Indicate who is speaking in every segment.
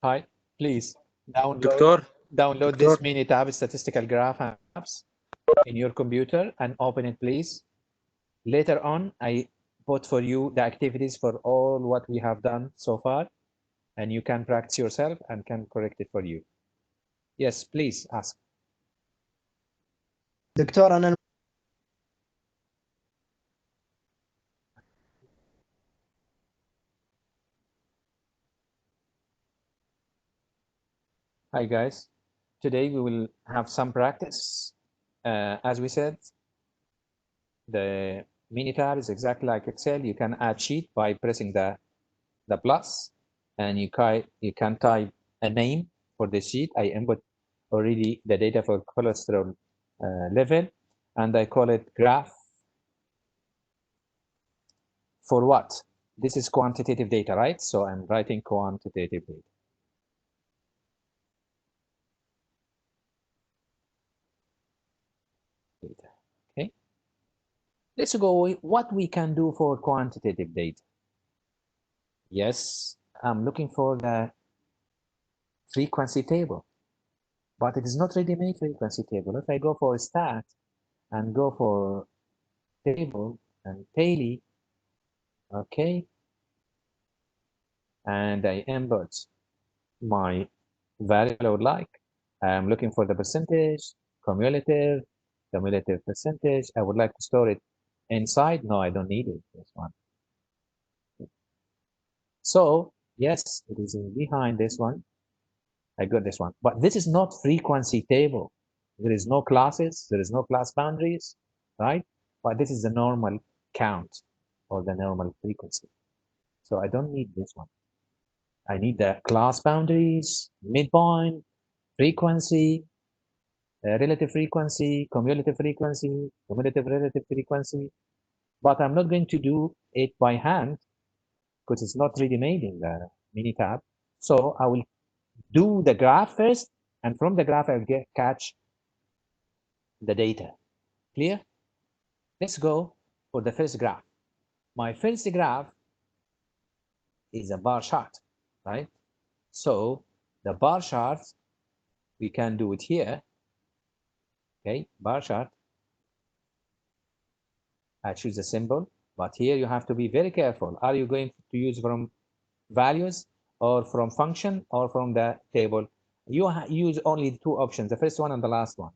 Speaker 1: Hi, please
Speaker 2: Doctor,
Speaker 1: download this Minitab statistical graph apps in your computer and open it, please. Later on, I put for you the activities for all what we have done so far, and you can practice yourself and can correct it for you. Yes, please ask.
Speaker 3: دكتور أنا
Speaker 1: Hi guys, today we will have some practice. As we said, the Minitab is exactly like Excel. You can add sheet by pressing the plus, and you can type a name for the sheet. I input already the data for cholesterol level, and I call it graph. For what? This is quantitative data, right? So I'm writing quantitative data. Okay. Let's go what we can do for quantitative data. Yes, I'm looking for the frequency table, but it is not ready-made frequency table. If I go for stat and go for table and daily, okay, and I input my variable I would like. I'm looking for the percentage, cumulative percentage. I would like to store it inside. No, I don't need it. This one. So yes, it is behind this one. I got this one, but this is not frequency table. There is no classes. There is no class boundaries, right? But this is the normal count or the normal frequency. So I don't need this one. I need the class boundaries, midpoint, frequency, relative frequency, cumulative frequency, cumulative relative frequency. But I'm not going to do it by hand because it's not really made in the Minitab. So I will do the graph first, and from the graph I'll catch the data. Clear? Let's go for the first graph. My first graph is a bar chart, right? So the bar chart, we can do it here. Okay, bar chart. I choose a symbol, but here you have to be very careful. Are you going to use from values or from function or from the table? You use only two options, the first one and the last one.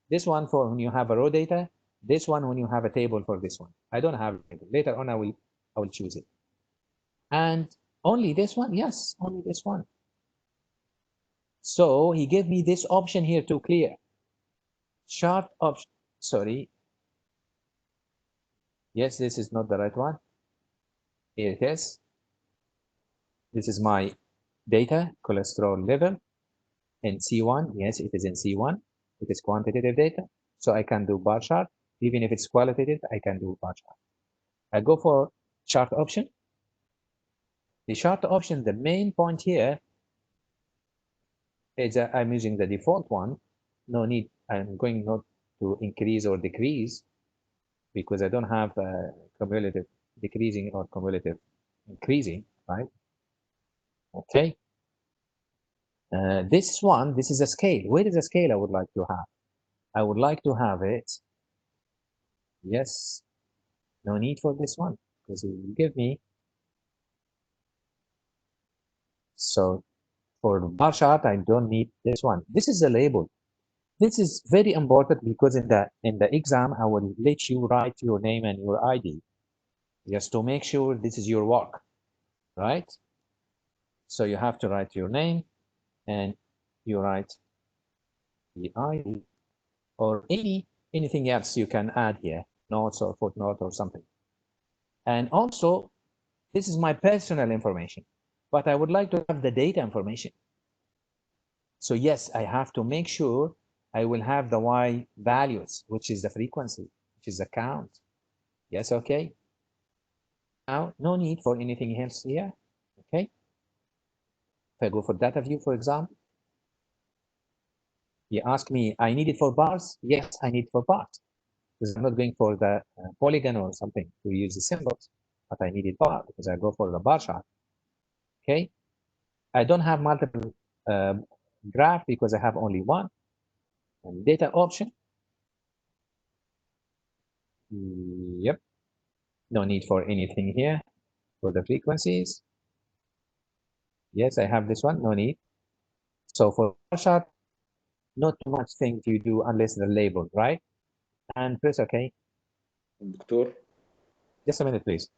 Speaker 1: This one for when you have a raw data, this one when you have a table for this one. I don't have it. Later on I will choose it. And only this one? Yes, only this one. So he gave me this option here to clear. Chart option, sorry. Yes, this is not the right one. Here it is. This is my data, cholesterol level in C1. Yes, it is in C1. It is quantitative data. So I can do bar chart. Even if it's qualitative, I can do bar chart. I go for chart option. The chart option, the main point here is that I'm using the default one. No need, I'm going not to increase or decrease because I don't have cumulative decreasing or cumulative increasing, right? Okay. This one, this is a scale. Where is the scale I would like to have? I would like to have it. Yes. No need for this one because it will give me. So for bar chart, I don't need this one. This is a label. This is very important because in the exam, I will let you write your name and your ID just to make sure this is your work, right? So you have to write your name and you write the ID or anything else you can add here, notes or footnote or something. And also, this is my personal information, but I would like to have the data information. So yes, I have to make sure I will have the Y values, which is the frequency, which is the count. Yes, okay. Now, no need for anything else here, okay? If I go for data view, for example, you ask me, I need it for bars? Yes, I need it for bars. Because I'm not going for the polygon or something to use the symbols, but I need it bar because I go for the bar chart, okay? I don't have multiple graph because I have only one. And data option. Yep. No need for anything here for the frequencies. Yes, I have this one. No need. So for bar chart, not too much thing to do unless the label, right? And press OK.
Speaker 2: دكتور
Speaker 1: Just a minute, please.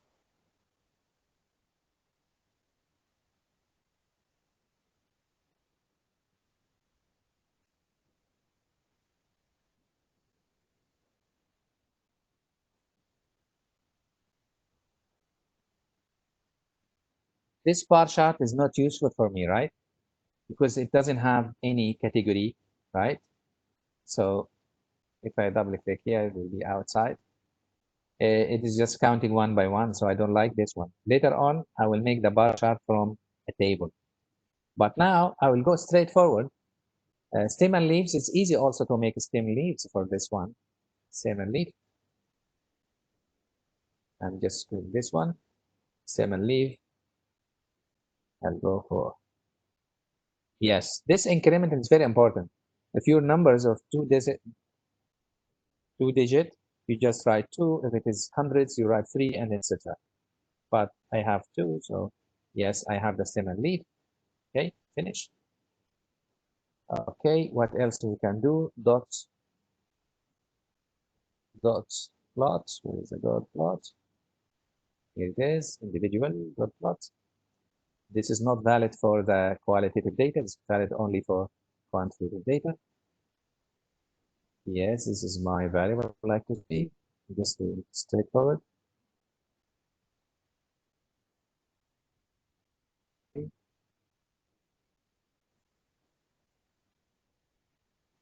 Speaker 1: This bar chart is not useful for me, right? Because it doesn't have any category, right? So if I double click here, it will be outside. It is just counting one by one, so I don't like this one. Later on, I will make the bar chart from a table. But now I will go straight forward. Stem and leaves, it's easy also to make stem leaves for this one. Stem and leaf. I'm just doing this one. Stem and leaf. I'll go for, yes, this increment is very important. If your numbers of two digit, you just write 2. If it is hundreds, you write 3 and etc. But I have 2, so yes, I have the stem and leaf. Okay, finish. Okay, what else we can do? Dots plot. Where is the dot plot? Here it is, individual dot plot. This is not valid for the qualitative data. It's valid only for quantitative data. Yes, this is my variable I like to see. Just straightforward. Okay.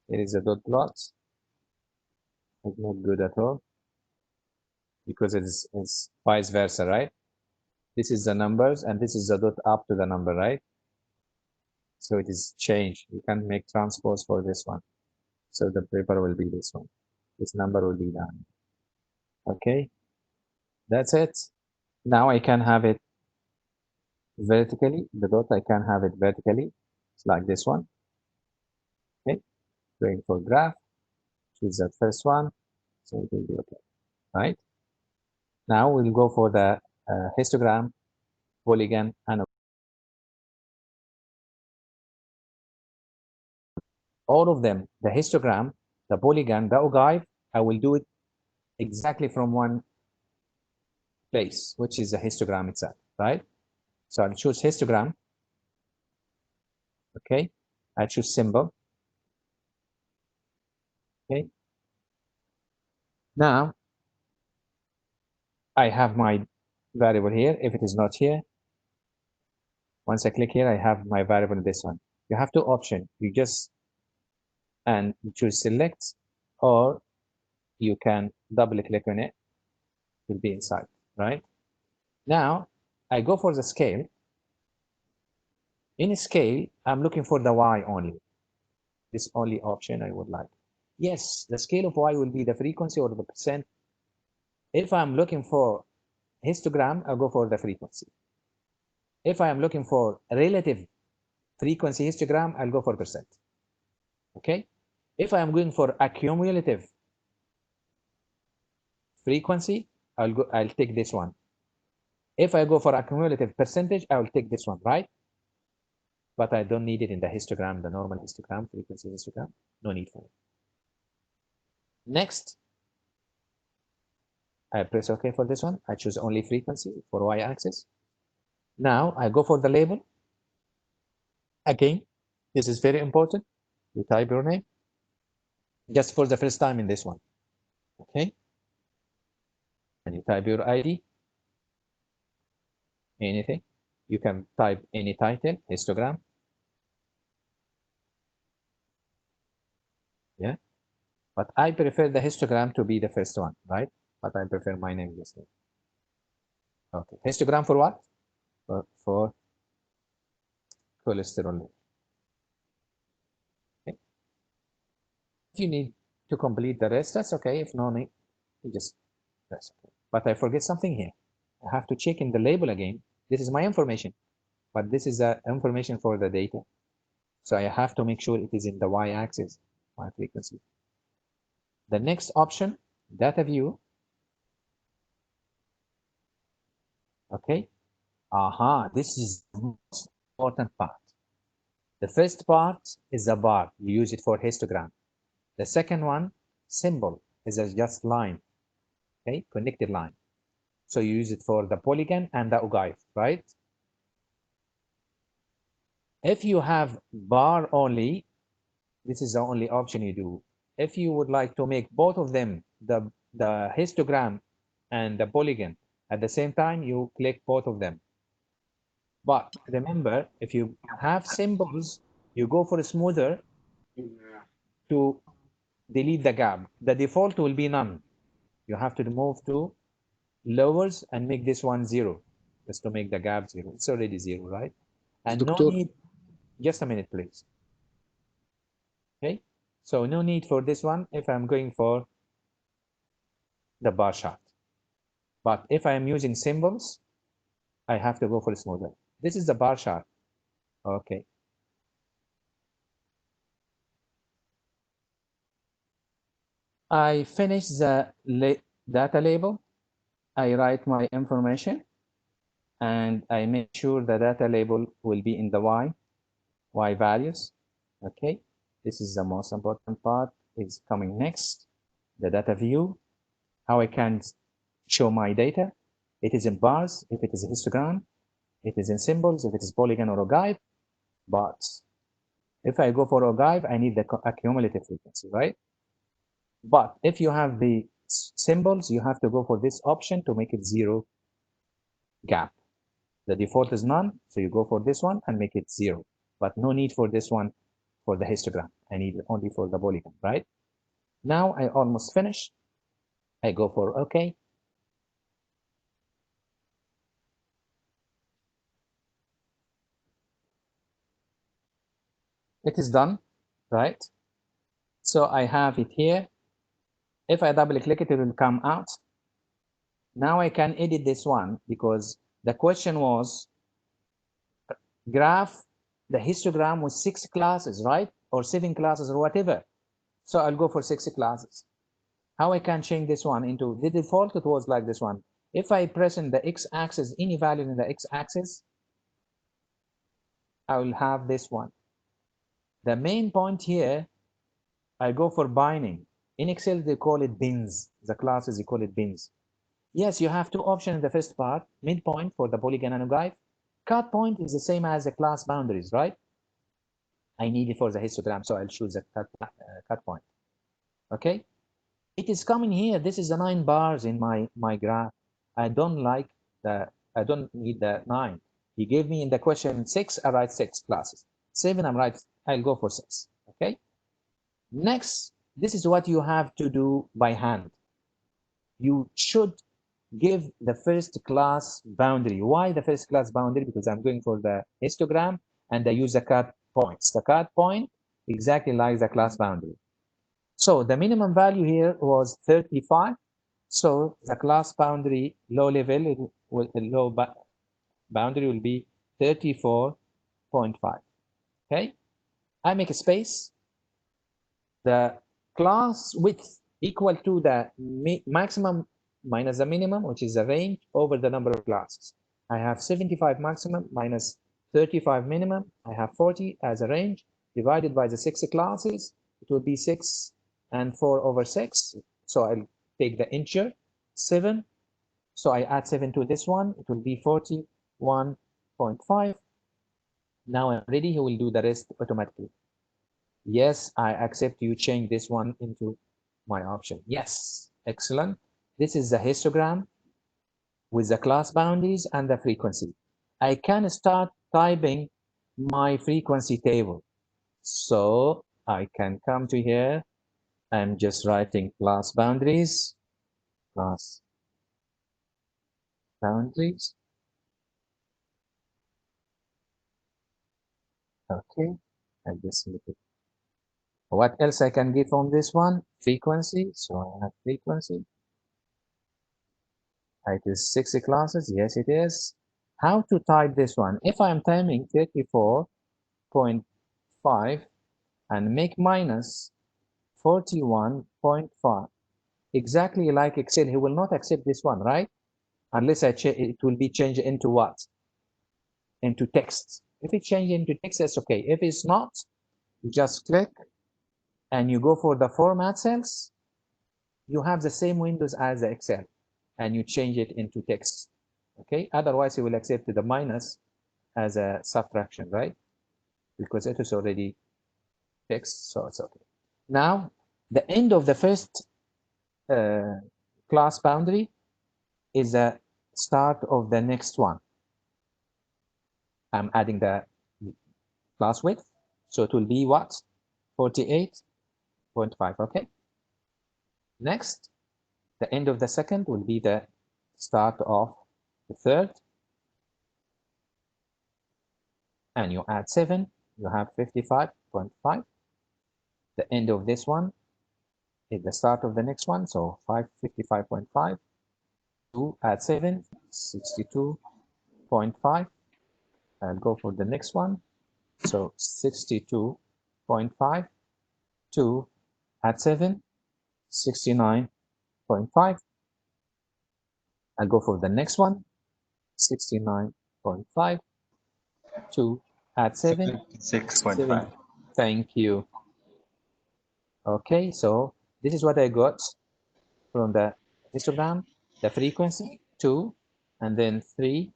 Speaker 1: It is a dot plot. It's not good at all because it's vice versa, right? This is the numbers and this is the dot up to the number, right? So it is changed. You can make transpose for this one. So the paper will be this one. This number will be done. Okay, that's it. Now I can have it vertically. The dot, I can have it vertically. It's like this one. Okay, going for graph. Choose that first one. So it will be okay, right? Now we'll go for the histogram, polygon, and all of them, the histogram, the polygon, the ogive, I will do it exactly from one place, which is the histogram itself, right? So I'll choose histogram. Okay, I choose symbol. Okay, now I have my variable here. If it is not here, once I click here, I have my variable in this one. You have two options. You just and you choose select, or you can double click on it. It will be inside, right? Now I go for the scale. In scale, I'm looking for the y only. This only option I would like. Yes, the scale of y will be the frequency or the percent. If I'm looking for histogram, I'll go for the frequency. If I am looking for relative frequency histogram, I'll go for percent. Okay. If I am going for accumulative frequency, I'll take this one. If I go for accumulative percentage, I will take this one, right? But I don't need it in the histogram, the normal histogram, frequency histogram. No need for it. Next, I press OK for this one. I choose only frequency for y-axis. Now I go for the label. Again, this is very important. You type your name just for the first time in this one. Okay. And you type your ID. Anything. You can type any title, histogram. Yeah. But I prefer the histogram to be the first one, right? But I prefer my name this way. Okay. Histogram for what? For cholesterol. Okay. If you need to complete the rest, that's okay. If no need, you just press okay. But I forget something here. I have to check in the label again. This is my information. but this is the information for the data. So I have to make sure it is in the y-axis, my frequency. The next option, data view. Okay. This is the most important part. The first part is a bar. You use it for histogram. The second one, symbol, is a just line. Okay, connected line. So you use it for the polygon and the ogive, right? If you have bar only, this is the only option you do. If you would like to make both of them, the histogram and the polygon at the same time, you click both of them. But remember, if you have symbols, you go for a smoother to delete the gap. The default will be none. You have to move to lowers and make this one 0, just to make the gap 0. It's already 0, right? And no
Speaker 2: دكتور
Speaker 1: need, just a minute, please. Okay, so no need for this one if I'm going for the bar chart. But if I am using symbols, I have to go for smoother. This is the bar chart. Okay. I finish the data label. I write my information and I make sure the data label will be in the y values. Okay. This is the most important part. Is coming next. The data view. How I can show my data. It is in bars. If it is a histogram, it is in symbols. If it is polygon or ogive. But if I go for ogive, I need the accumulative frequency, right? But if you have the symbols, you have to go for this option to make it 0 gap. The default is none, so you go for this one and make it 0. But no need for this one for the histogram. I need it only for the polygon, right? Now I almost finished. I go for OK. It is done, right? So I have it here. If I double click it, it will come out. Now I can edit this one because the question was graph the histogram with 6 classes, right? Or 7 classes or whatever. So I'll go for 6 classes. How I can change this one into the default, it was like this one. If I press in the x-axis, any value in the x-axis, I will have this one. The main point here, I go for binding. In Excel, they call it bins. The classes, they call it bins. Yes, you have two options in the first part, midpoint for the polygon and ogive. Cut point is the same as the class boundaries, right? I need it for the histogram, so I'll choose the cut point. Okay, it is coming here. This is the 9 bars in my graph. I don't need the 9. He gave me in the question 6, I write 6 classes. 7, I'll go for 6. Okay. Next, this is what you have to do by hand. You should give the first class boundary. Why the first class boundary? Because I'm going for the histogram and I use the cut points. The cut point exactly like the class boundary. So the minimum value here was 35. So the class boundary low level, low boundary will be 34.5. Okay, I make a space. The class width equal to the maximum minus the minimum, which is the range over the number of classes. I have 75 maximum minus 35 minimum. I have 40 as a range divided by the 6 classes. It will be 6 and 4 over 6. So I'll take the integer 7. So I add 7 to this one. It will be 41.5. Now I'm ready. He will do the rest automatically. Yes, I accept you change this one into my option. Yes, excellent. This is the histogram with the class boundaries and the frequency. I can start typing my frequency table. So I can come to here. I'm just writing class boundaries, class boundaries. Okay, I just look it. What else I can give on this one? Frequency. So I have frequency. It is 60 classes. Yes, it is. how to type this one. If I'm timing 34.5 and make minus 41.5, exactly like Excel, he will not accept this one, right? Unless it will be changed into what? Into text. If it changes into text, that's okay. If it's not, you just click and you go for the format cells. You have the same windows as the Excel, and you change it into text. Okay, otherwise you will accept the minus as a subtraction, right? Because it is already text, so it's okay. Now, the end of the first class boundary is the start of the next one. I'm adding the class width, so it will be what? 48.5, okay? Next, the end of the second will be the start of the third, and you add 7, you have 55.5. The end of this one is the start of the next one, so 55.5. 2 add 7, 62.5. I'll go for the next one, so 62.5. 2 add 7, 69.5. I'll go for the next one, 69.5. 2 add 7,
Speaker 2: 6.5.
Speaker 1: Thank you. Okay, so this is what I got from the histogram, the frequency, 2, and then 3,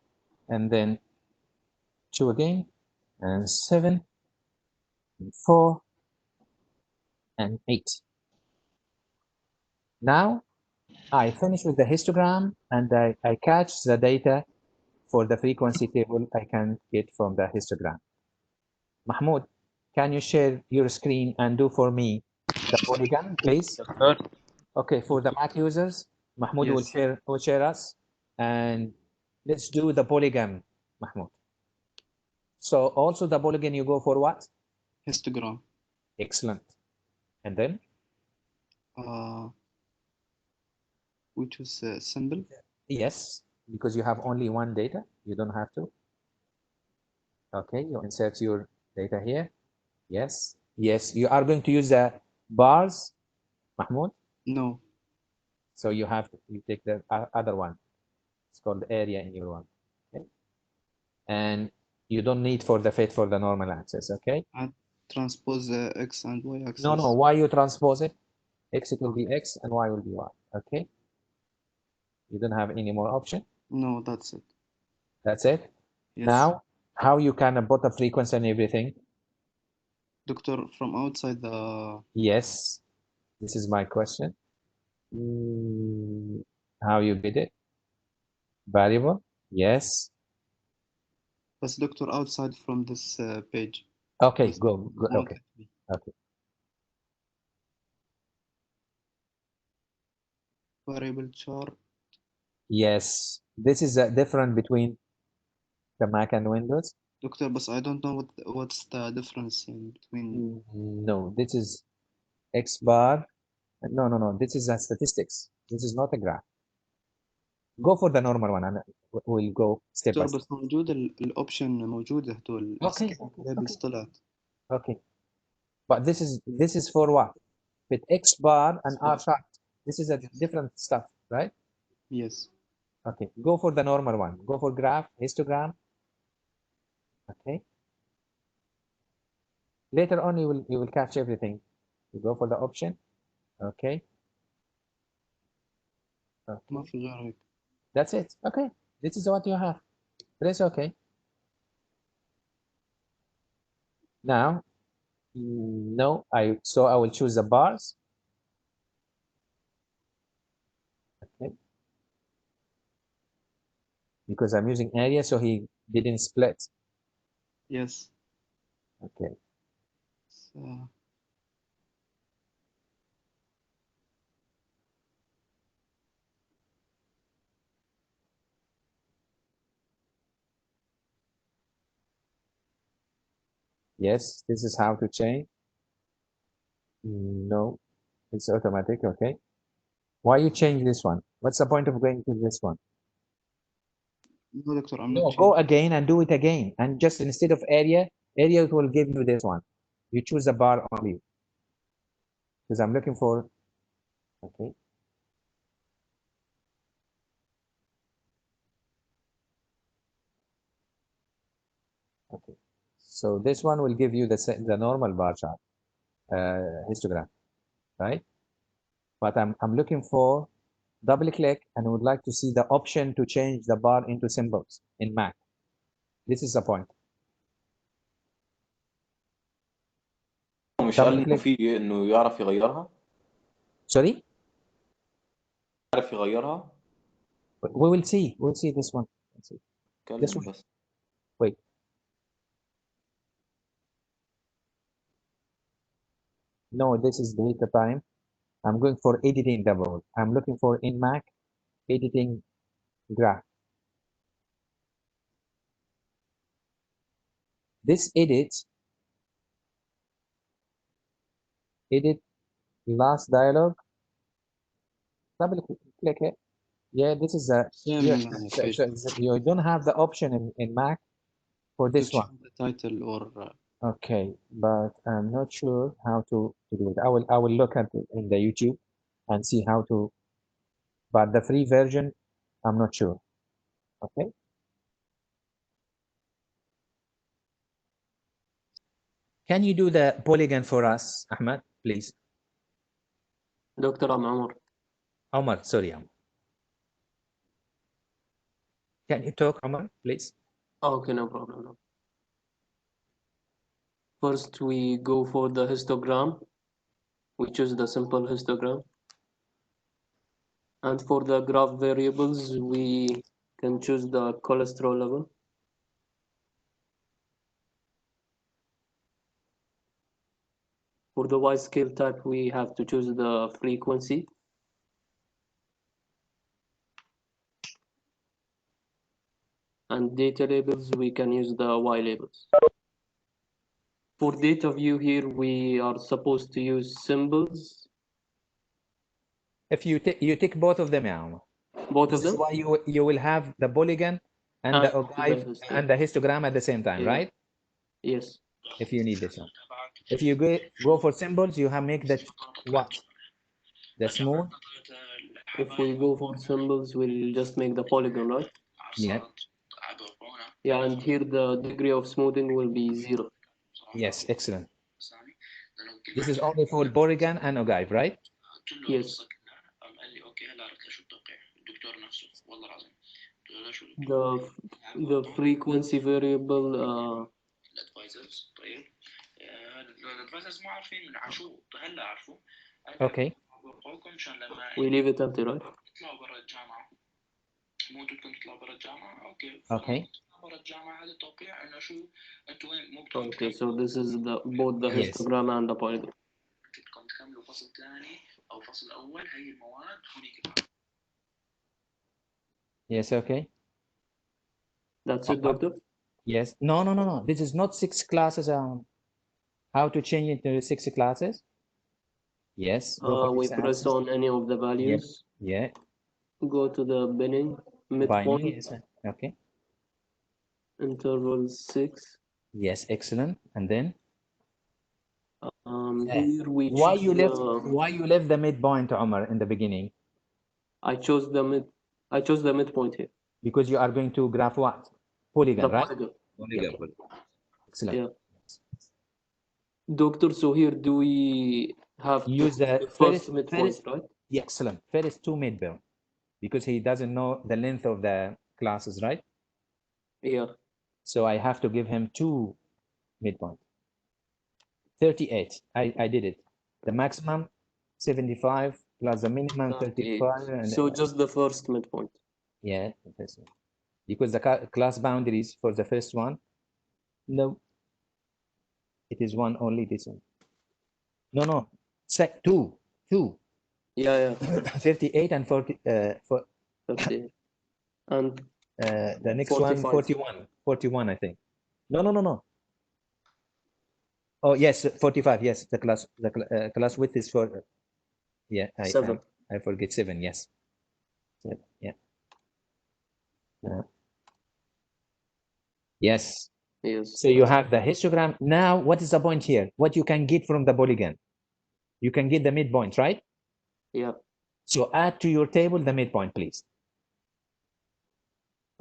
Speaker 1: and then 2 again, and 7, and 4, and 8. Now, I finish with the histogram, and I catch the data for the frequency table I can get from the histogram. Mahmoud, can you share your screen and do for me the polygon, please?
Speaker 2: Doctor?
Speaker 1: Okay, for the Mac users, Mahmoud
Speaker 2: Yes.
Speaker 1: will share us, and let's do the polygon, Mahmoud. So also the polygon, you go for what?
Speaker 3: Histogram.
Speaker 1: Excellent. And then?
Speaker 3: We choose symbol.
Speaker 1: Yes, because you have only one data. You don't have to. Okay, you insert your data here. Yes, yes. You are going to use the bars, Mahmoud.
Speaker 3: No.
Speaker 1: So you take the other one. It's called area in your one. Okay. And you don't need for the fit for the normal axis. Okay.
Speaker 3: I transpose X and Y axis.
Speaker 1: No, why you transpose it? X it will be X and Y will be Y. Okay. You don't have any more option.
Speaker 3: No, that's it.
Speaker 1: That's it.
Speaker 3: Yes.
Speaker 1: Now, how you can put a frequency and everything?
Speaker 3: Doctor, from outside the...
Speaker 1: Yes, this is my question. How you get it? Variable? Yes.
Speaker 3: But doctor, outside from this page.
Speaker 1: Okay,
Speaker 3: This
Speaker 1: go. Okay. Okay.
Speaker 3: Variable chart.
Speaker 1: Yes, this is a difference between the Mac and Windows.
Speaker 3: Doctor, but I don't know what's the difference in between.
Speaker 1: No, this is X bar. No. This is a statistics. This is not a graph. Go for the normal one and we'll go step by
Speaker 3: دكتور
Speaker 1: step.
Speaker 3: بس موجود الأوبشن موجودة هدول labels طلعت.
Speaker 1: Okay. But this is for what? With X bar and R chart. This is a different stuff, right?
Speaker 3: Yes.
Speaker 1: Okay. Go for the normal one. Go for graph, histogram. Okay. Later on, you will catch everything. You go for the option. Okay.
Speaker 3: ما في غير هيك.
Speaker 1: That's it. Okay. This is what you have. Press OK. Now, no, I will choose the bars. Okay. Because I'm using area, so he didn't split.
Speaker 3: Yes.
Speaker 1: Okay.
Speaker 3: So,
Speaker 1: Yes, this is how to change. No, it's automatic. Okay. Why you change this one? What's the point of going to this one?
Speaker 3: No, doctor, I'm
Speaker 1: No,
Speaker 3: not
Speaker 1: go
Speaker 3: changing.
Speaker 1: again and do it again. And just instead of area, it will give you this one. You choose the bar only. Because I'm looking for, okay. Okay. So this one will give you the normal bar chart, histogram, right? But I'm looking for, double click, and would like to see the option to change the bar into symbols in Mac. This is the point.
Speaker 2: مش قال
Speaker 1: double
Speaker 2: انه
Speaker 1: click.
Speaker 2: في انه يعرف يغيرها؟
Speaker 1: Sorry?
Speaker 2: يعرف يغيرها؟
Speaker 1: We will see. We'll see this one. Let's see. This
Speaker 2: اتكلم
Speaker 1: one.
Speaker 2: بس.
Speaker 1: Wait. No, this is data time. I'm going for editing double. I'm looking for in Mac editing graph. This edit last dialog. Double click it. Yeah, this is a
Speaker 3: Same page.
Speaker 1: you don't have the option in Mac for
Speaker 3: To
Speaker 1: this one.
Speaker 3: change the title or
Speaker 1: Okay, but I'm not sure how to do it. I will look at it in the YouTube and see how to, but the free version, I'm not sure. Okay. Can you do the polygon for us, Ahmed, please?
Speaker 4: Dr. Amr.
Speaker 1: Omar, sorry, Omar. Can you talk, Omar, please?
Speaker 4: Okay, no problem. No. First, we go for the histogram. We choose the simple histogram. And for the graph variables, we can choose the cholesterol level. For the Y scale type, we have to choose the frequency. And data labels, we can use the Y labels. For data view here, we are supposed to use symbols.
Speaker 1: If you tick both of them, yeah, Omar.
Speaker 4: Both
Speaker 1: This
Speaker 4: of
Speaker 1: is
Speaker 4: them?
Speaker 1: why you will have the polygon and the ogive and the histogram at the same time,
Speaker 4: Yeah.
Speaker 1: right?
Speaker 4: Yes.
Speaker 1: If you need this one. If you go for symbols, you have make that what? The smooth?
Speaker 4: If we go for symbols, we'll just make the polygon, right?
Speaker 1: Yeah.
Speaker 4: Yeah, and here the degree of smoothing will be 0.
Speaker 1: Yes, excellent. This is only for polygon and ogive, right?
Speaker 4: Yes. The frequency variable
Speaker 1: Okay.
Speaker 4: we leave it empty, right?
Speaker 1: Okay.
Speaker 4: Okay, so this is the both the
Speaker 1: Yes.
Speaker 4: histogram and the polygon.
Speaker 1: Yes, okay.
Speaker 4: That's it, doctor?
Speaker 1: Yes. No. This is not 6 classes. How to change it to 6 classes? Yes. Go for
Speaker 4: We
Speaker 1: this
Speaker 4: press
Speaker 1: axis.
Speaker 4: on any of the values.
Speaker 1: Yeah.
Speaker 4: Go to the binning midpoint,
Speaker 1: Binding, yes. Okay.
Speaker 4: interval 6.
Speaker 1: Yes, excellent. And then
Speaker 4: Here we
Speaker 1: why
Speaker 4: choose
Speaker 1: you left the midpoint, Omar, in the beginning?
Speaker 4: I chose the midpoint here.
Speaker 1: Because you are going to graph what? Polygon,
Speaker 4: The
Speaker 1: right?
Speaker 4: polygon.
Speaker 1: Polygon. Excellent.
Speaker 4: Yeah. Doctor, so here do we have to
Speaker 1: Use the
Speaker 4: first midpoint, right?
Speaker 1: Yeah, excellent. First 2 midpoint, because he doesn't know the length of the classes, right?
Speaker 4: Yeah.
Speaker 1: So I have to give him 2 midpoint. 38. I did it. The maximum 75 plus the minimum 35. And,
Speaker 4: So just the first midpoint.
Speaker 1: yeah, because the class boundaries for the first one, no, it is one only. This one. No. Two.
Speaker 4: Yeah.
Speaker 1: 38 and 40.
Speaker 4: 50. And
Speaker 1: The next
Speaker 4: 45.
Speaker 1: one 41. 41, I think. No. Oh yes, 45. Yes, the class width is for. Yeah,
Speaker 4: 7.
Speaker 1: I forget 7. Yes. Yeah. Yes.
Speaker 4: Yes.
Speaker 1: So you have the histogram. Now, what is the point here? What you can get from the polygon? You can get the midpoint, right?
Speaker 4: Yeah.
Speaker 1: So add to your table the midpoint, please.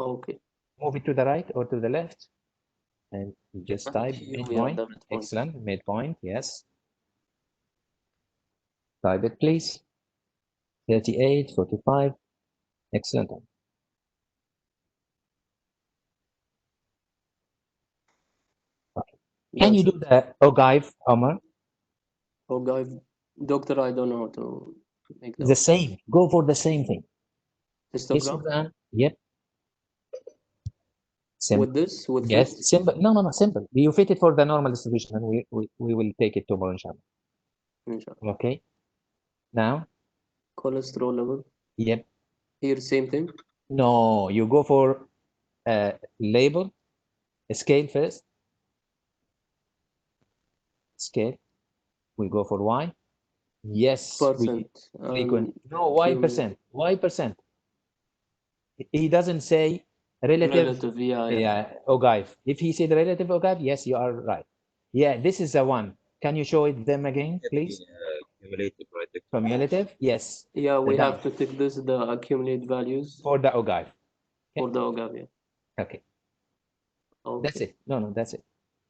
Speaker 4: Okay.
Speaker 1: Move it to the right or to the left. And just
Speaker 4: And
Speaker 1: type
Speaker 4: here we have
Speaker 1: midpoint.
Speaker 4: the midpoint.
Speaker 1: Excellent. Midpoint, yes. Type it, please. 38, 45. Excellent. Okay. Can you
Speaker 4: That's
Speaker 1: do the ogive, Omar?
Speaker 4: Oh, guys, doctor, I don't know how to make
Speaker 1: The
Speaker 4: that.
Speaker 1: same. Go for the same thing.
Speaker 4: Histogram?
Speaker 1: Histogram. Yep. Simple.
Speaker 4: With this? With
Speaker 1: Yes.
Speaker 4: fit?
Speaker 1: Simple. No. Simple. You fit it for the normal distribution, and we will take it tomorrow, inshallah.
Speaker 4: Inshallah.
Speaker 1: Okay. Now.
Speaker 4: Cholesterol level?
Speaker 1: Yep.
Speaker 4: Here, same thing?
Speaker 1: No, you go for label, scale first. Scale. We go for Y. Yes.
Speaker 4: Percent.
Speaker 1: Frequent. No, Y percent. Y percent. He doesn't say relative.
Speaker 4: Yeah.
Speaker 1: Ogive. If he said relative ogive, yes, you are right. Yeah, this is the one. Can you show it them again, please?
Speaker 2: Cumulative, right?
Speaker 1: Cumulative, yes.
Speaker 4: Yeah, we
Speaker 1: The
Speaker 4: have to take this, the accumulate values
Speaker 1: for the ogive.
Speaker 4: for the OGAV. Yeah.
Speaker 1: Okay,
Speaker 4: Okay.
Speaker 1: that's it. No, that's it.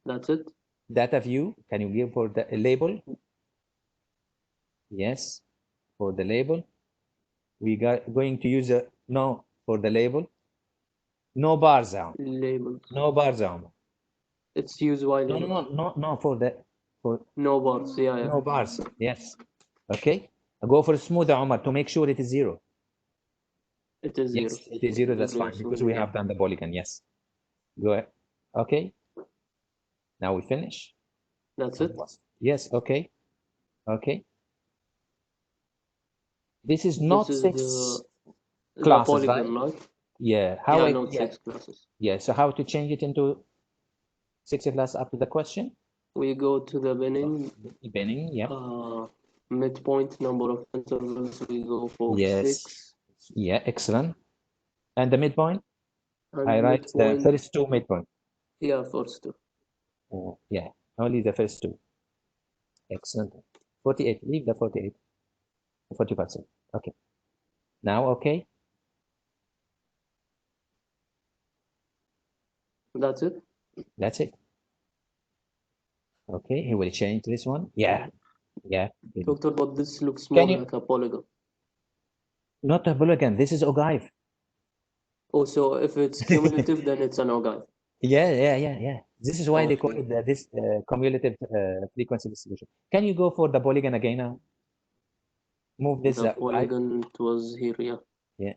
Speaker 4: That's it?
Speaker 1: Data view. Can you give for the label? Yes, for the label. We got going to use a no for the label. No bar zone.
Speaker 4: Labels.
Speaker 1: No bar zone.
Speaker 4: It's use Y
Speaker 1: No,
Speaker 4: label.
Speaker 1: no, for the for
Speaker 4: No bars. Yeah.
Speaker 1: no bars. Yes. Okay. Go for smoother, Omar, to make sure it is zero.
Speaker 4: It is zero.
Speaker 1: Yes, it is zero. That's fine because we have done the polygon. Yes. Go ahead. Okay. Now we finish.
Speaker 4: That's it?
Speaker 1: Yes. Okay. Okay. This is not
Speaker 4: This is
Speaker 1: six
Speaker 4: the
Speaker 1: classes,
Speaker 4: polygon,
Speaker 1: right?
Speaker 4: right?
Speaker 1: Yeah.
Speaker 4: Yeah, not 6 classes.
Speaker 1: Yeah. So how to change it into 6 class after the question?
Speaker 4: We go to the binning.
Speaker 1: Binning. Yeah.
Speaker 4: Midpoint number of intervals. We go for
Speaker 1: Yes.
Speaker 4: 6.
Speaker 1: Yeah. Excellent. And the midpoint?
Speaker 4: And
Speaker 1: I write the
Speaker 4: midpoint.
Speaker 1: first two midpoint.
Speaker 4: Yeah, first two.
Speaker 1: Yeah. Only the first two. Excellent. 48. Leave the 48. 40%. Okay. Now, okay.
Speaker 4: That's it?
Speaker 1: That's it. Okay, he will change this one. Yeah. Yeah.
Speaker 4: Doctor, but this looks more like a polygon.
Speaker 1: Not a polygon. This is ogive.
Speaker 4: Oh, so if it's cumulative, then it's an ogive.
Speaker 1: Yeah. This is why they call
Speaker 4: Okay.
Speaker 1: it this cumulative frequency distribution. Can you go for the polygon again now? Move this
Speaker 4: The
Speaker 1: ogive.
Speaker 4: polygon, it was here, yeah.
Speaker 1: Yeah.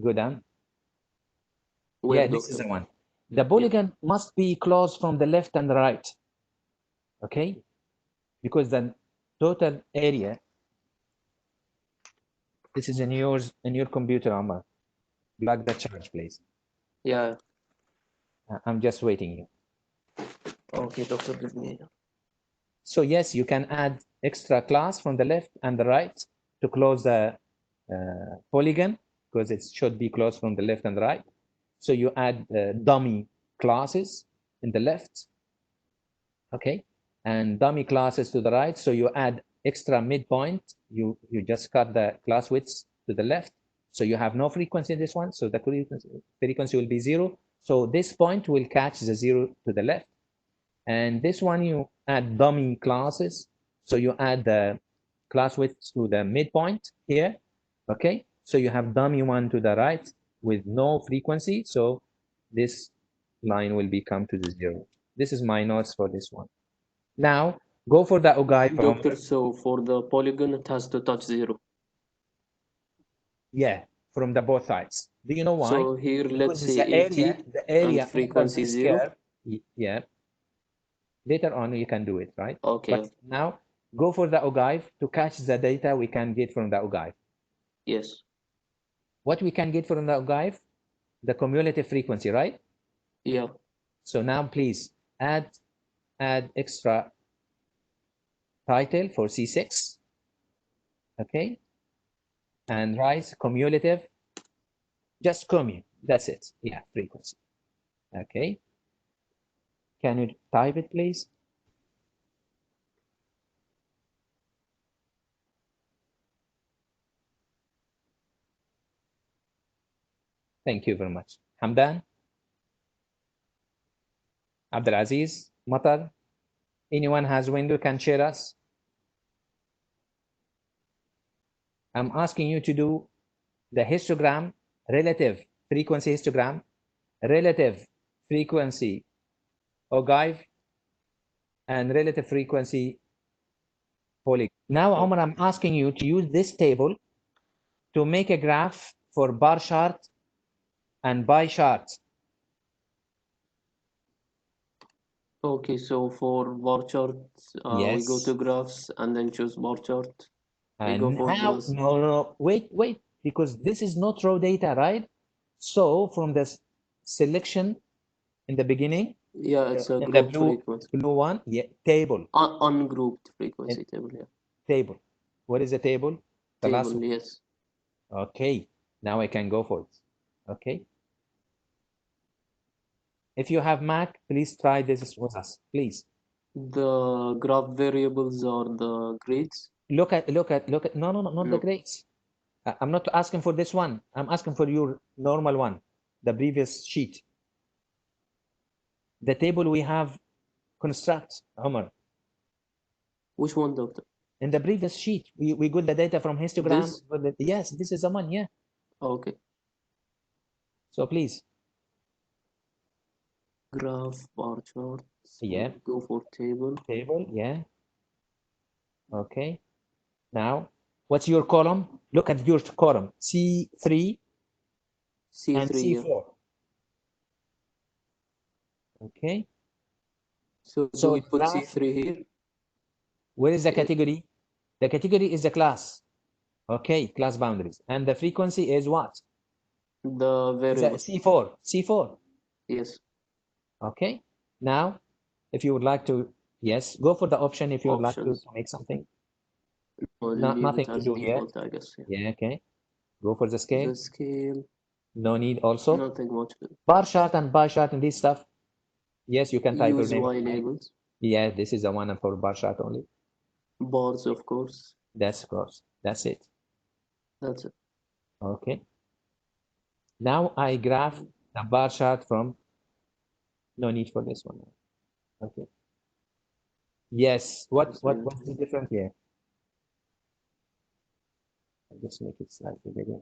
Speaker 1: Go down.
Speaker 4: Where,
Speaker 1: Yeah, this
Speaker 4: doctor?
Speaker 1: is the one. The polygon must be close from the left and the right. Okay? Because the total area, this is in your computer, Omar. Plug the charge, please.
Speaker 4: Yeah.
Speaker 1: I'm just waiting you.
Speaker 4: Okay, doctor, give me.
Speaker 1: So yes, you can add extra class from the left and the right to close the polygon because it should be closed from the left and the right. So you add dummy classes in the left, okay, and dummy classes to the right. So you add extra midpoint. You just cut the class widths to the left. So you have no frequency in this one. So the frequency will be 0. So this point will catch the 0 to the left. And this one, you add dummy classes. So you add the class width to the midpoint here. Okay. So you have dummy one to the right with no frequency. So this line will become to the 0. This is my notes for this one. Now go for the ogive.
Speaker 4: Doctor, so for the polygon, it has to touch 0.
Speaker 1: Yeah, from the both sides. Do you know why?
Speaker 4: So here, let's
Speaker 1: Because
Speaker 4: say
Speaker 1: the area
Speaker 4: and frequency
Speaker 1: under this
Speaker 4: 0.
Speaker 1: curve, yeah. Later on, you can do it, right?
Speaker 4: Okay.
Speaker 1: But now, go for the ogive to catch the data we can get from the ogive.
Speaker 4: Yes.
Speaker 1: What we can get from the ogive? The cumulative frequency, right?
Speaker 4: Yeah.
Speaker 1: So now, please add extra title for C6. Okay. And write cumulative. Just commute. That's it. Yeah, frequency. Okay. Can you type it, please? Thank you very much. Hamdan? Abdulaziz? Matar? Anyone has window can share us? I'm asking you to do the histogram, relative frequency histogram, relative frequency ogive, and relative frequency polygon. Now, Omar, I'm asking you to use this table to make a graph for bar chart and pie chart.
Speaker 4: Okay, so for bar chart, we go
Speaker 1: Yes.
Speaker 4: to graphs and then choose bar chart. We go
Speaker 1: And
Speaker 4: for
Speaker 1: how?
Speaker 4: this.
Speaker 1: No, wait, because this is not raw data, right? So from this selection in the beginning,
Speaker 4: Yeah, it's a
Speaker 1: in the
Speaker 4: group frequency.
Speaker 1: blue one, yeah, table.
Speaker 4: Ungrouped frequency table, yeah.
Speaker 1: Table. What is the table? The last
Speaker 4: Table,
Speaker 1: one.
Speaker 4: yes.
Speaker 1: Okay, now I can go for it. Okay. If you have Mac, please try this with us, please.
Speaker 4: The graph variables are the grades.
Speaker 1: Look at, no, not the
Speaker 4: No.
Speaker 1: grades. I'm not asking for this one. I'm asking for your normal one, the previous sheet. The table we have construct, Omar.
Speaker 4: Which one, doctor?
Speaker 1: In the previous sheet, we got the data from histogram.
Speaker 4: This?
Speaker 1: Yes, this is the one, yeah.
Speaker 4: Okay.
Speaker 1: So please.
Speaker 4: Graph, bar chart.
Speaker 1: Yeah.
Speaker 4: Go for table.
Speaker 1: Table, yeah. Okay. Now, what's your column? Look at your column, C3 and
Speaker 4: C3,
Speaker 1: C4.
Speaker 4: yeah.
Speaker 1: Okay.
Speaker 4: So do we put C3 here?
Speaker 1: Where is the category? The category is the class. Okay, class boundaries. And the frequency is what?
Speaker 4: The variable.
Speaker 1: C4. C4.
Speaker 4: Yes.
Speaker 1: Okay. Now, if you would like to, yes, go for the option if you would like to make something. Nothing to do here.
Speaker 4: I guess. Yeah.
Speaker 1: Yeah, okay. Go for the scale.
Speaker 4: The scale.
Speaker 1: No need also.
Speaker 4: Nothing much.
Speaker 1: Bar chart and pie chart and this stuff. Yes, you can type your
Speaker 4: Use
Speaker 1: name.
Speaker 4: Y labels.
Speaker 1: Yeah, this is the one for bar chart only.
Speaker 4: Bars, of course.
Speaker 1: That's of course. That's it.
Speaker 4: That's it.
Speaker 1: Okay. Now I graph the bar chart from. No need for this one. Okay. Yes. What's the difference here? I'll just make it slightly bigger.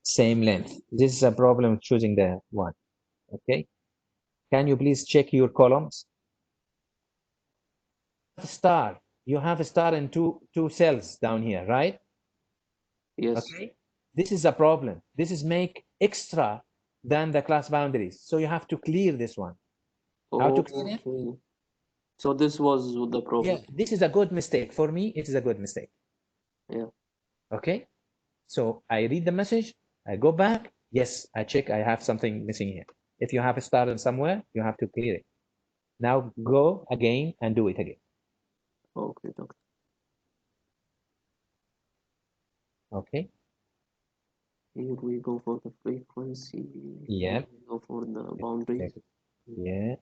Speaker 1: Same length. This is a problem choosing the one. Okay. Can you please check your columns? Star. You have a star in two cells down here, right?
Speaker 4: Yes.
Speaker 1: Okay. This is a problem. This is make extra than the class boundaries. So you have to clear this one. How to clear it?
Speaker 4: So this was the problem.
Speaker 1: Yeah, this is a good mistake. For me, it is a good mistake.
Speaker 4: Yeah.
Speaker 1: Okay. So I read the message, I go back. Yes, I check I have something missing here. If you have a star in somewhere, you have to clear it. Now go again and do it again.
Speaker 4: Okay, doctor.
Speaker 1: Okay.
Speaker 4: Here we go for the frequency.
Speaker 1: Yeah.
Speaker 4: We go for the boundaries.
Speaker 1: Yeah.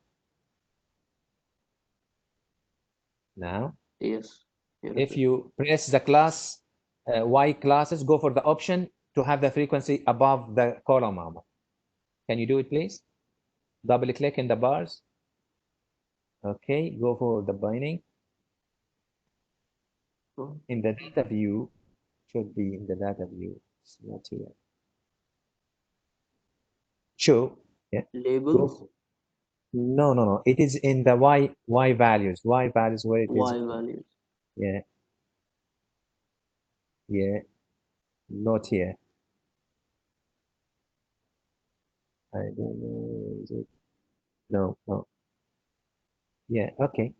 Speaker 1: Now.
Speaker 4: Yes.
Speaker 1: If you press the class Y classes, go for the option to have the frequency above the column. Can you do it, please? Double click in the bars. Okay, go for the binding. In the data view, should be in the data view. It's not here. Show. Yeah.
Speaker 4: Labels.
Speaker 1: No. It is in the Y values. Y values where it is.
Speaker 4: Y values.
Speaker 1: Yeah. Yeah. Not here. I don't know. Is it? No. Yeah. Okay.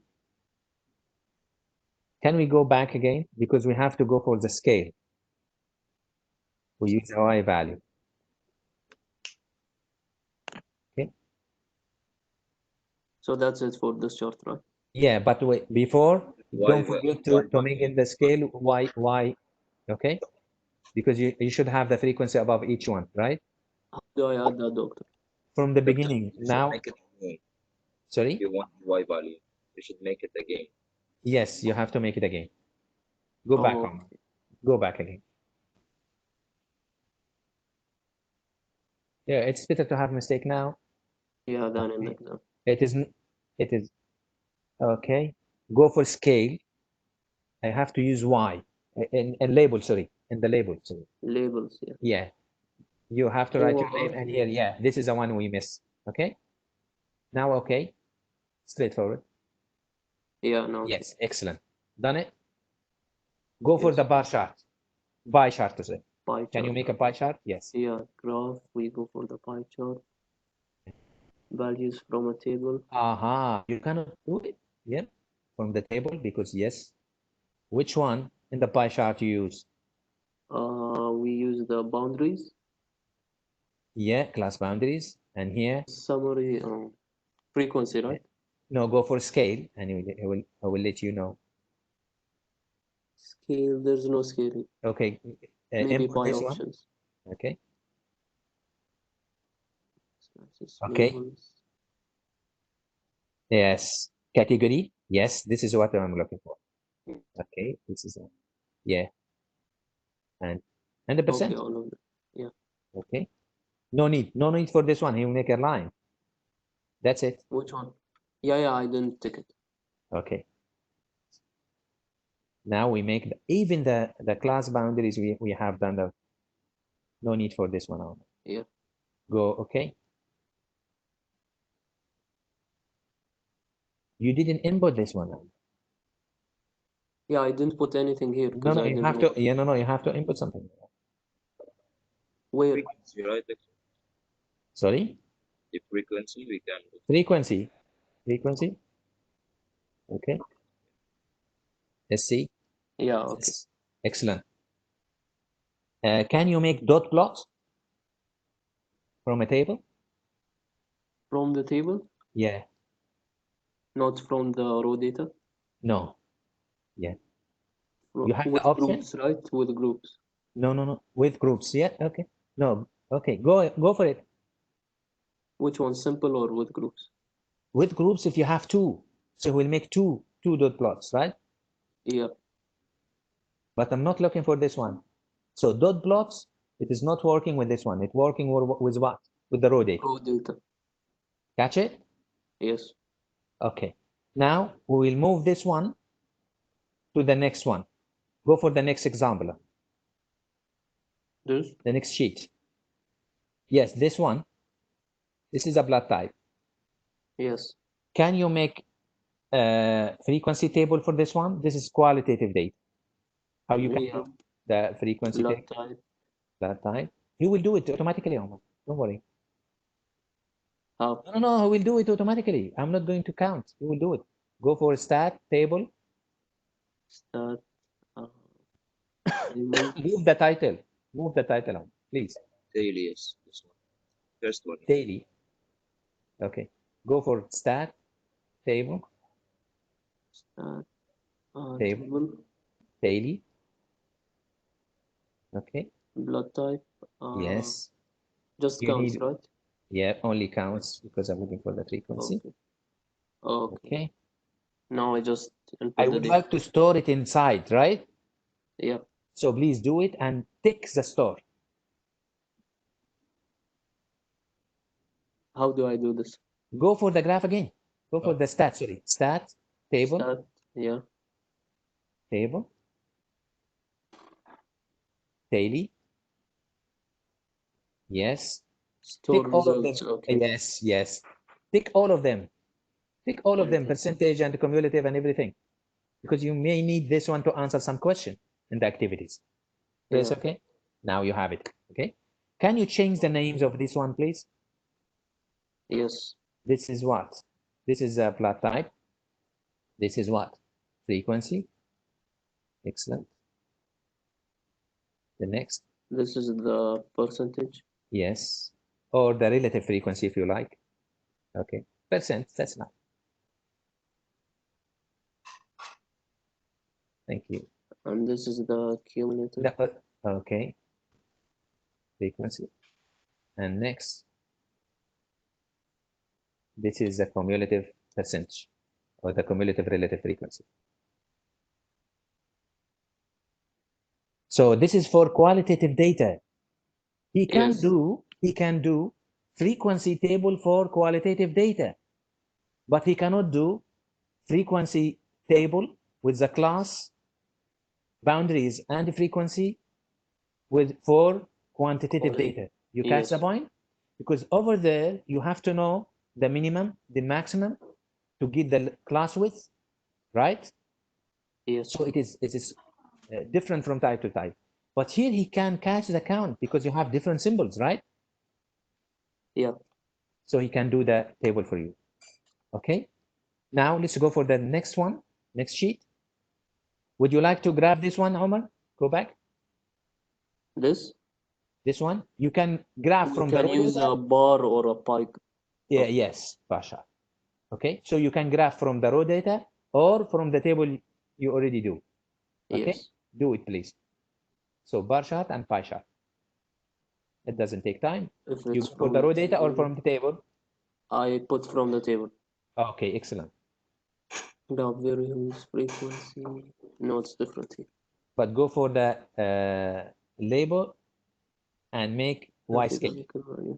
Speaker 1: Can we go back again? Because we have to go for the scale. We use the Y value. Okay.
Speaker 4: So that's it for this chart, right?
Speaker 1: Yeah, but wait, before, don't forget to make it the scale Y. Okay. Because you should have the frequency above each one, right?
Speaker 4: How do I add that, doctor?
Speaker 1: From the
Speaker 5: Doctor,
Speaker 1: beginning.
Speaker 5: you should
Speaker 1: Now,
Speaker 5: make it again.
Speaker 1: sorry?
Speaker 5: If you want y value, you should make it again.
Speaker 1: Yes, you have to make it again. Go back
Speaker 4: Oh,
Speaker 1: on. Go back again. Yeah, it's better to have mistake now.
Speaker 4: yeah, then in the exam.
Speaker 1: It is okay. Go for scale. I have to use Y and label, sorry, in the label, sorry.
Speaker 4: Labels, yeah.
Speaker 1: Yeah. You have to write your
Speaker 4: Oh,
Speaker 1: name and
Speaker 4: okay.
Speaker 1: here, yeah, this is the one we miss. Okay. Now, okay. Straightforward.
Speaker 4: Yeah, no.
Speaker 1: Yes, excellent. Done it. Go for
Speaker 4: Yes.
Speaker 1: the bar chart. Pie chart to say.
Speaker 4: Pie
Speaker 1: Can you
Speaker 4: chart.
Speaker 1: make a pie chart? Yes.
Speaker 4: Yeah, graph, we go for the pie chart. Values from a table.
Speaker 1: Aha, you cannot do it. Yeah. From the table because yes. Which one in the pie chart you use?
Speaker 4: We use the boundaries.
Speaker 1: Yeah, class boundaries. And here,
Speaker 4: Summary, frequency, right?
Speaker 1: no, go for scale and I will let you know.
Speaker 4: Scale, there's no scaling.
Speaker 1: Okay.
Speaker 4: Maybe
Speaker 1: Input
Speaker 4: by
Speaker 1: this one.
Speaker 4: options.
Speaker 1: Okay.
Speaker 4: Slices,
Speaker 1: Okay.
Speaker 4: labels.
Speaker 1: Yes. Category. Yes, this is what I'm looking for. Okay. This is yeah. And the percent.
Speaker 4: Okay, all of them. Yeah.
Speaker 1: Okay. No need for this one. He will make a line. That's it.
Speaker 4: Which one? Yeah, I didn't take it.
Speaker 1: Okay. Now we make even the class boundaries we have done the no need for this one.
Speaker 4: Yeah.
Speaker 1: Go okay. You didn't input this one.
Speaker 4: Yeah, I didn't put anything here because I
Speaker 1: You
Speaker 4: didn't
Speaker 1: have
Speaker 4: know.
Speaker 1: to. Yeah, no, you have to input something.
Speaker 4: Where?
Speaker 5: Frequency, right?
Speaker 1: Sorry.
Speaker 5: The frequency we can do.
Speaker 1: Frequency. Okay. Let's see.
Speaker 4: Yeah, okay.
Speaker 1: Yes. Excellent. Can you make dot plots from a table?
Speaker 4: From the table,
Speaker 1: Yeah.
Speaker 4: not from the raw data.
Speaker 1: No. Yeah. You have the
Speaker 4: With
Speaker 1: option.
Speaker 4: groups, right? With groups.
Speaker 1: No. With groups. Yeah. Okay. No. Okay. Go for it.
Speaker 4: Which one, simple or with groups?
Speaker 1: With groups, if you have two, so we'll make two dot plots, right?
Speaker 4: Yeah.
Speaker 1: But I'm not looking for this one. So dot plots, it is not working with this one. It's working with what? With the raw data.
Speaker 4: Raw data.
Speaker 1: Catch it?
Speaker 4: Yes.
Speaker 1: Okay. Now we will move this one to the next one. Go for the next example.
Speaker 4: This?
Speaker 1: The next sheet. Yes, this one. This is a blood type.
Speaker 4: Yes.
Speaker 1: Can you make a frequency table for this one? This is qualitative data. How you can do the frequency
Speaker 4: Blood
Speaker 1: table?
Speaker 4: type.
Speaker 1: Blood type. You will do it automatically, Omar. Don't worry.
Speaker 4: How?
Speaker 1: No, I will do it automatically. I'm not going to count. You will do it. Go for stat table.
Speaker 4: Stat. Table.
Speaker 1: Move the title. Move the title on, please.
Speaker 5: Daily, yes. This one. First one.
Speaker 1: Daily. Okay. Go for stat table.
Speaker 4: Stat.
Speaker 1: Table.
Speaker 4: Table.
Speaker 1: Daily. Okay.
Speaker 4: Blood type.
Speaker 1: Yes.
Speaker 4: Just
Speaker 1: You
Speaker 4: counts,
Speaker 1: need.
Speaker 4: right?
Speaker 1: Yeah, only counts because I'm looking for the frequency.
Speaker 4: Okay. Okay.
Speaker 1: Okay.
Speaker 4: Now I just
Speaker 1: I
Speaker 4: input the
Speaker 1: would
Speaker 4: data.
Speaker 1: like to store it inside, right?
Speaker 4: Yeah.
Speaker 1: So please do it and tick the store.
Speaker 4: How do I do this?
Speaker 1: Go for the graph again. Go for the stat, sorry. Stat, table,
Speaker 4: Stat. Yeah.
Speaker 1: table, daily. Yes.
Speaker 4: Store
Speaker 1: Tick all of them.
Speaker 4: results. Okay.
Speaker 1: Yes. Tick all of them. Tick all of them,
Speaker 4: Okay.
Speaker 1: percentage and cumulative and everything. Because you may need this one to answer some question in the activities. Press
Speaker 4: Yeah.
Speaker 1: okay. Now you have it. Okay. Can you change the names of this one, please?
Speaker 4: Yes.
Speaker 1: This is what? This is a blood type. This is what? Frequency. Excellent. The next.
Speaker 4: This is the percentage.
Speaker 1: Yes. Or the relative frequency if you like. Okay. Percent. That's enough. Thank you.
Speaker 4: And this is the cumulative.
Speaker 1: Okay. Frequency. And next, this is the cumulative percentage or the cumulative relative frequency. So this is for qualitative data. He can do frequency table for qualitative data, but he cannot do frequency table with the class boundaries and frequency for quantitative data. You catch the point? Because over there, you have to know the minimum, the maximum to get the class width, right?
Speaker 4: Yes.
Speaker 1: So it is different from type to type. But here he can catch the count because you have different symbols, right?
Speaker 4: Yeah.
Speaker 1: So he can do the table for you. Okay. Now let's go for the next one, next sheet. Would you like to grab this one, Omar? Go back.
Speaker 4: This?
Speaker 1: This one? You can graph
Speaker 4: You
Speaker 1: from
Speaker 4: can
Speaker 1: the
Speaker 4: use a bar or a pie.
Speaker 1: Yeah, yes, Pasha. Okay, so you can graph from the raw data or from the table you already do. Okay,
Speaker 4: Yes.
Speaker 1: do it, please. So bar chart and pie chart. It doesn't take time.
Speaker 4: If
Speaker 1: You
Speaker 4: it's
Speaker 1: go for
Speaker 4: from
Speaker 1: the raw
Speaker 4: the
Speaker 1: data or
Speaker 4: table,
Speaker 1: from the table?
Speaker 4: I put from the table.
Speaker 1: Okay, excellent.
Speaker 4: The variance frequency. No, it's different here.
Speaker 1: But go for the label and make Y scale.
Speaker 4: Categorical value.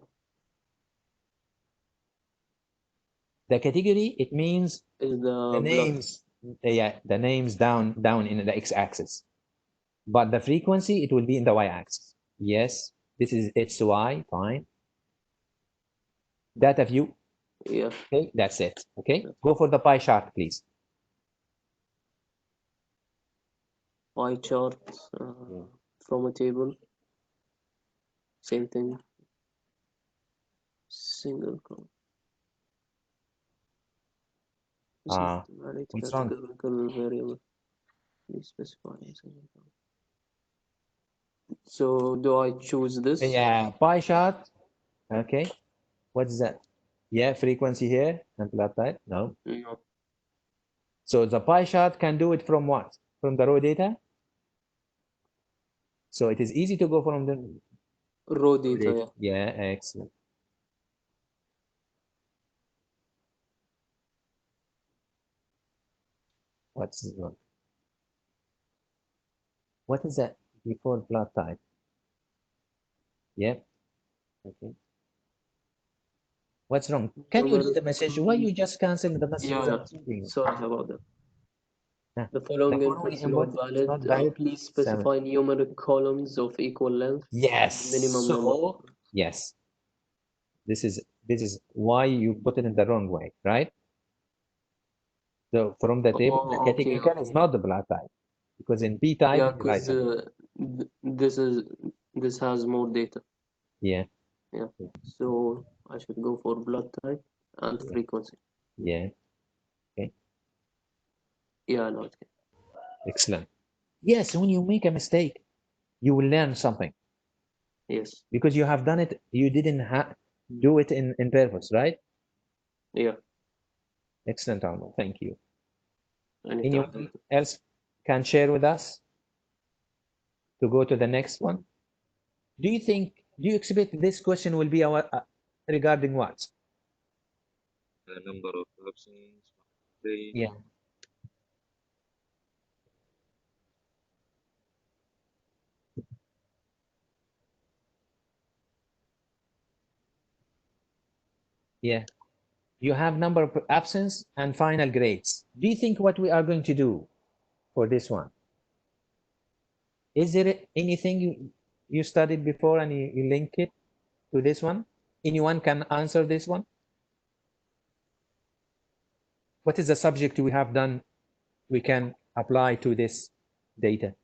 Speaker 1: The category, it means
Speaker 4: Is the
Speaker 1: the names, yeah, the names down in the x-axis. But the frequency, it will be in the y-axis. Yes, this is HY, fine. Data view,
Speaker 4: Yeah.
Speaker 1: okay, that's it. Okay, go for the pie chart, please.
Speaker 4: Pie chart from a table. Same thing. Single column.
Speaker 1: What's wrong?
Speaker 4: Categorical variable. Please specify a single column. So do I choose this?
Speaker 1: Yeah, pie chart. Okay, what's that? Yeah, frequency here and plot type. No.
Speaker 4: No.
Speaker 1: So the pie chart can do it from what? From the raw data. So it is easy to go from the
Speaker 4: Raw data,
Speaker 1: yeah, excellent. What's this one? What is that default plot type? Yeah. Okay. What's wrong? Can you read the message? Why you just cancel the message without reading?
Speaker 4: Sorry about that.
Speaker 1: Yeah.
Speaker 4: The following
Speaker 1: The
Speaker 4: input is not
Speaker 1: input is
Speaker 4: valid.
Speaker 1: not valid.
Speaker 4: Please specify numeric columns of equal length.
Speaker 1: Yes.
Speaker 4: Minimum number.
Speaker 1: So yes. This is why you put it in the wrong way, right? So from the table, the categorical is not the block type, because in B type,
Speaker 4: Yeah,
Speaker 1: you write
Speaker 4: because this has more data.
Speaker 1: yeah,
Speaker 4: Yeah. So I should go for blood type and frequency.
Speaker 1: yeah. Okay,
Speaker 4: Yeah, no.
Speaker 1: excellent. Yes, when you make a mistake, you will learn something
Speaker 4: Yes.
Speaker 1: because you have done it. You didn't do it in purpose, right?
Speaker 4: Yeah.
Speaker 1: Excellent, Arnold. Thank you.
Speaker 4: Anytime.
Speaker 1: Anyone else can share with us to go to the next one? Do you expect this question will be our regarding what?
Speaker 5: The number of options.
Speaker 1: Yeah. Yeah. You have number of absence and final grades. Do you think what we are going to do for this one? Is there anything you studied before and you link it to this one? Anyone can answer this one? What is the subject we have done we can apply to this data?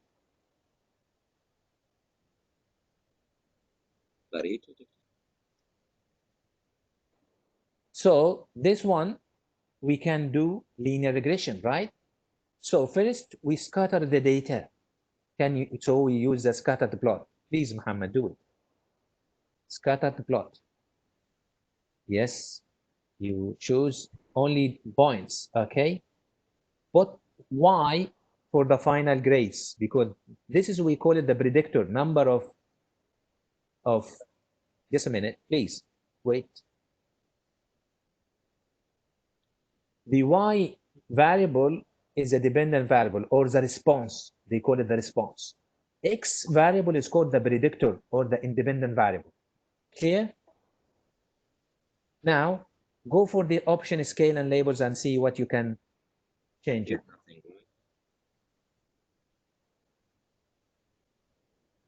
Speaker 1: So this one, we can do linear regression, right? So first we scatter the data. So we use the scattered plot. Please, Muhammad, do it. Scattered plot. Yes, you choose only points, okay? But why for the final grades? Because this is, we call it the predictor, number of Just a minute, please. Wait. The y variable is a dependent variable, or the response. They call it the response. X variable is called the predictor, or the independent variable. Clear? Now, go for the option scale and labels and see what you can change it.
Speaker 5: Nothing, right?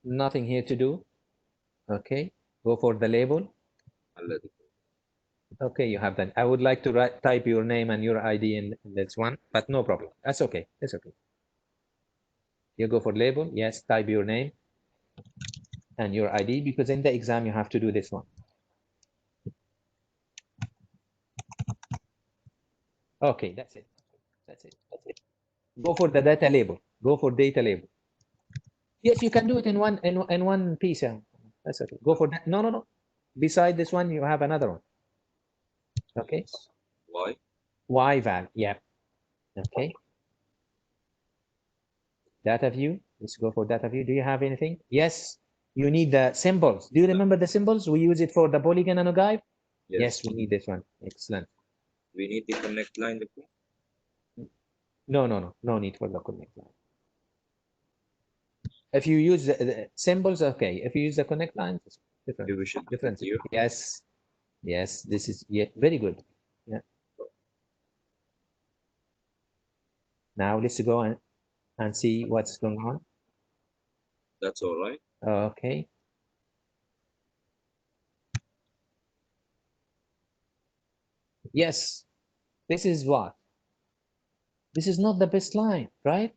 Speaker 1: Nothing here to do. Okay, go for the label.
Speaker 5: I'll let it go.
Speaker 1: Okay, you have that. I would like to type your name and your ID in this one, but no problem. That's okay. It's okay. You go for label. Yes, type your name and your ID, because in the exam you have to do this one. Okay, that's it. That's it. That's it. Go for the data label. Go for data label. Yes, you can do it in one piece. Yeah. That's okay. Go for that. No, no, no. Beside this one, you have another one. Okay.
Speaker 5: Why?
Speaker 1: Y val. Yeah. Okay. Data view. Let's go for data view. Do you have anything? Yes. You need the symbols. Do you remember the symbols? We use it for the polygon and ogive. Yes, we need this one. Excellent.
Speaker 5: We need the connect line.
Speaker 1: No, no, no. No need for the connect line. If you use the symbols, okay. If you use the connect line, it's different.
Speaker 5: Maybe we should put it
Speaker 1: Different.
Speaker 5: here.
Speaker 1: Yes. Yes. This is very good. Yeah. Now let's go and see what's going on.
Speaker 5: That's all right.
Speaker 1: Okay. Yes. This is what? This is not the best line, right?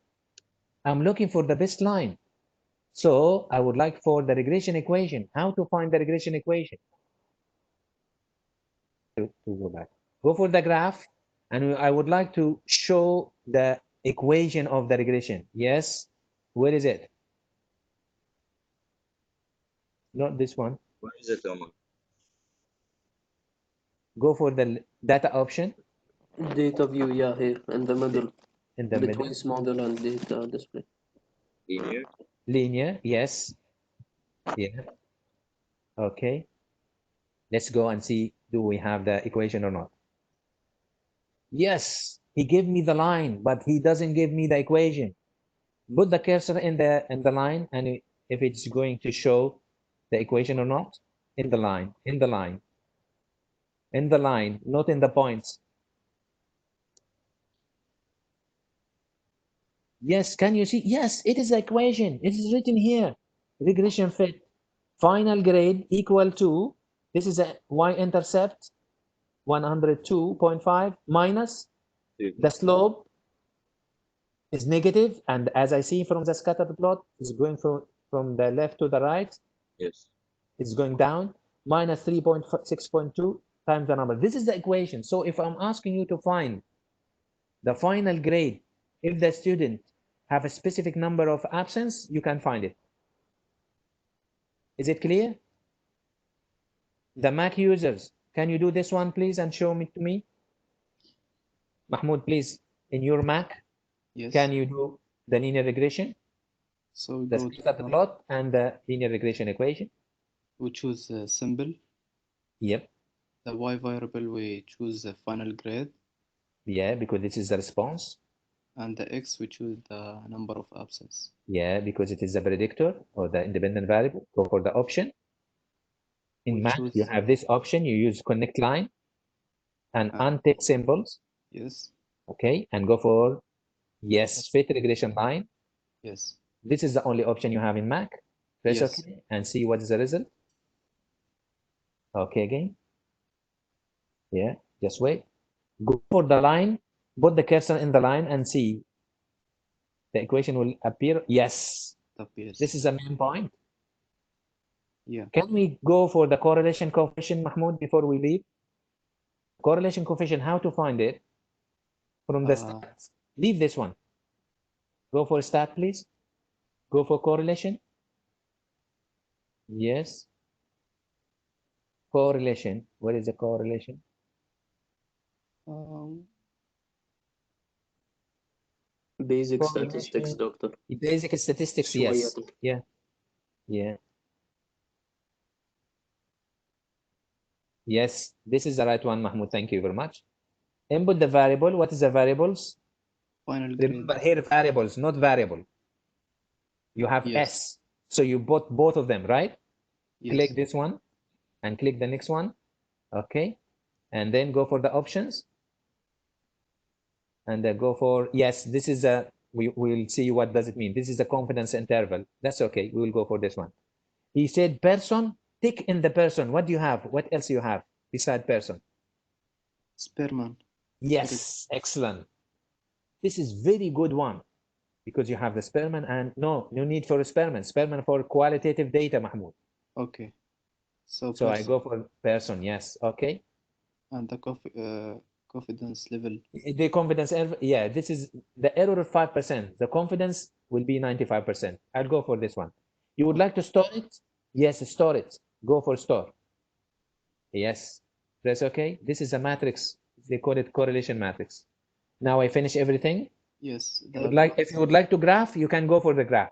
Speaker 1: I'm looking for the best line. So I would like for the regression equation. How to find the regression equation? To go back. Go for the graph, and I would like to show the equation of the regression. Yes. Where is it? Not this one.
Speaker 5: Where is it, Omar?
Speaker 1: Go for the data option
Speaker 4: Data view, yeah, here in the middle,
Speaker 1: in the middle.
Speaker 4: between model and data display.
Speaker 5: Linear.
Speaker 1: Linear, yes. Yeah. Okay. Let's go and see, do we have the equation or not? Yes, he gave me the line, but he doesn't give me the equation. Put the cursor in the line, and if it's going to show the equation or not, in the line, in the line, in the line, not in the points. Yes, can you see? Yes, it is the equation. It is written here. Regression fit. Final grade equal to, this is a y-intercept, 102.5 minus the slope is negative, and as I see from the scattered plot, is going from the left to the right.
Speaker 5: Yes.
Speaker 1: It's going down, minus 3.6.2 times the number. This is the equation. So if I'm asking you to find the final grade, if the student have a specific number of absence, you can find it. Is it clear? The Mac users, can you do this one, please, and show me to me? Mahmoud, please, in your Mac,
Speaker 3: Yes.
Speaker 1: can you do the linear regression,
Speaker 3: So we
Speaker 1: the
Speaker 3: go
Speaker 1: scattered plot, and the linear regression equation?
Speaker 3: we choose a symbol.
Speaker 1: Yep.
Speaker 3: The y variable we choose the final grade,
Speaker 1: Yeah, because this is the response.
Speaker 3: and the x we choose the number of absence.
Speaker 1: Yeah, because it is the predictor or the independent variable. Go for the option. In
Speaker 3: We
Speaker 1: Mac,
Speaker 3: choose-
Speaker 1: you have this option. You use connect line and
Speaker 3: Uh,
Speaker 1: untick symbols.
Speaker 3: Yes.
Speaker 1: Okay, and go for yes, fit regression line.
Speaker 3: Yes.
Speaker 1: This is the only option you have in Mac. Press
Speaker 3: Yes.
Speaker 1: OK and see what is the result. Okay, again. Yeah, just wait. Go for the line, put the cursor in the line and see. The equation will appear. Yes,
Speaker 3: Appears.
Speaker 1: this is a main point.
Speaker 3: Yeah.
Speaker 1: Can we go for the correlation coefficient, Mahmoud, before we leave? Correlation coefficient, how to find it? From the stats. Leave this one. Go for stat, please. Go for correlation. Yes. Correlation. What is the correlation?
Speaker 4: Basic
Speaker 1: Correlation.
Speaker 4: statistics, doctor.
Speaker 1: Basic statistics, yes.
Speaker 4: شوية.
Speaker 1: Yeah. Yeah. Yes, this is the right one, Mahmoud. Thank you very much. Input the variable. What is the variables?
Speaker 3: Final grade.
Speaker 1: Remember here, variables, not variable. You have
Speaker 3: Yes.
Speaker 1: S. So you bought both of them, right?
Speaker 3: Yes.
Speaker 1: Click this one and click the next one. Okay. And then go for the options. And then go for, yes, this is a, we'll see what does it mean. This is the confidence interval. That's okay. We will go for this one. He said person, tick in the person. What do you have? What else you have beside person?
Speaker 3: Spearman.
Speaker 1: Yes, excellent. This is very good one because you have the Spearman and no need for a Spearman. Spearman for qualitative data, Mahmoud.
Speaker 3: Okay. So
Speaker 1: I go for person, yes, okay.
Speaker 3: And the confidence level.
Speaker 1: The confidence, yeah, this is the error of 5%. The confidence will be 95%. I'll go for this one. You would like to store it? Yes, store it. Go for store. Yes, press OK. This is a matrix. They call it correlation matrix. Now I finish everything.
Speaker 3: Yes.
Speaker 1: If you would like to graph, you can go for the graph.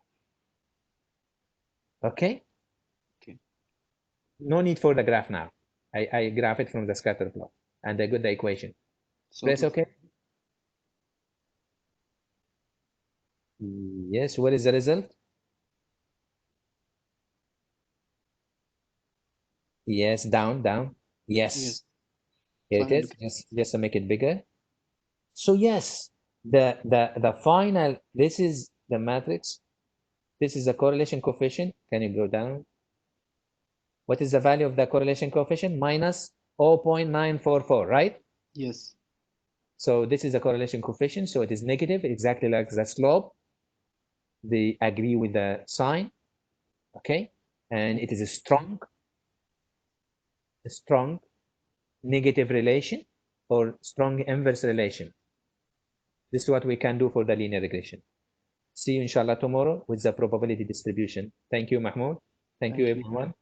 Speaker 1: Okay?
Speaker 3: Okay.
Speaker 1: No need for the graph now. I graph it from the scatter plot and I got the equation.
Speaker 3: So
Speaker 1: Press OK. Yes, what is the result? Yes, down. Yes.
Speaker 3: Yes.
Speaker 1: Here it
Speaker 3: Final
Speaker 1: is. Just to make it bigger. So yes, the final, this is the matrix. This is the correlation coefficient. Can you go down? What is the value of the correlation coefficient? Minus 0.944, right?
Speaker 3: Yes.
Speaker 1: So this is the correlation coefficient. So it is negative, exactly like the slope. They agree with the sign, okay? And it is a strong negative relation or strong inverse relation. This is what we can do for the linear regression. See you inshallah tomorrow with the probability distribution. Thank you, Mahmoud. Thank you, everyone.